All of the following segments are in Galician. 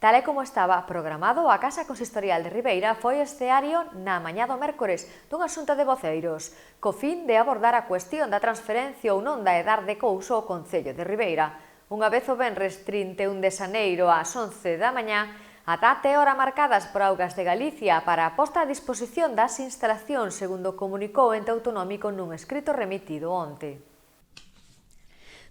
Tal e como estaba programado, a Casa Consistorial de Ribeira foi escenario na mañá do mércores dunha xunta de voceiros, co fin de abordar a cuestión da transferencia ou non da edar de couso ao Concello de Ribeira. Unha vez o venres 31 de xaneiro ás 11 da mañá, ata até hora marcadas por Augas de Galicia para a posta a disposición das instalacións, segundo comunicou o ente autonómico nun escrito remitido onte.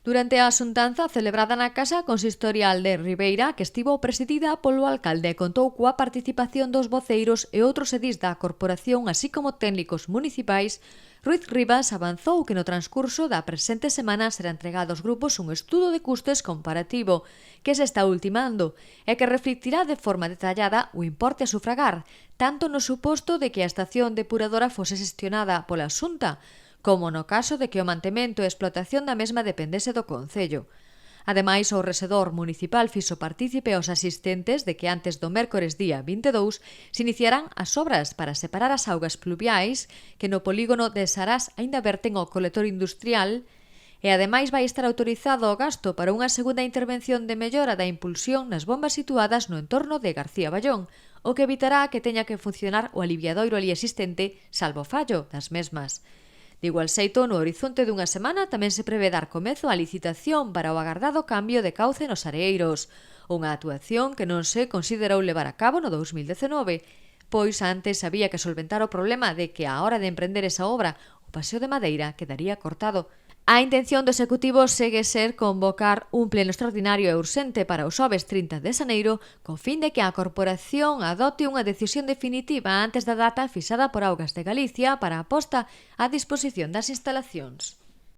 Durante a xuntanza celebrada na Casa Consistorial de Ribeira, que estivo presidida polo alcalde, contou coa participación dos voceiros e outros edís da corporación, así como técnicos municipais, Ruiz Rivas avanzou que no transcurso da presente semana será entregado aos grupos un estudo de custes comparativo que se está ultimando e que reflectirá de forma detallada o importe a sufragar, tanto no suposto de que a estación depuradora fose xestionada pola Xunta, como no caso de que o mantemento e explotación da mesma dependese do Concello. Ademais, o resedor municipal fixo partícipe aos asistentes de que antes do mércores día 22 se iniciarán as obras para separar as augas pluviais que no polígono de Sarás aínda verten ao colector industrial e ademais vai estar autorizado o gasto para unha segunda intervención de mellora da impulsión nas bombas situadas no entorno de García Ballón, o que evitará que teña que funcionar o aliviadoiro ali existente salvo fallo das mesmas. De igual xeito, no horizonte dunha semana tamén se prevé dar comezo á licitación para o agardado cambio de cauce nos areeiros, unha actuación que non se considerou levar a cabo no 2019, pois antes había que solventar o problema de que á hora de emprender esa obra o paseo de madeira quedaría cortado. A intención do Executivo segue ser convocar un pleno extraordinario e urxente para o xoves 30 de xaneiro co fin de que a corporación adopte unha decisión definitiva antes da data fixada por Augas de Galicia para a posta á disposición das instalacións.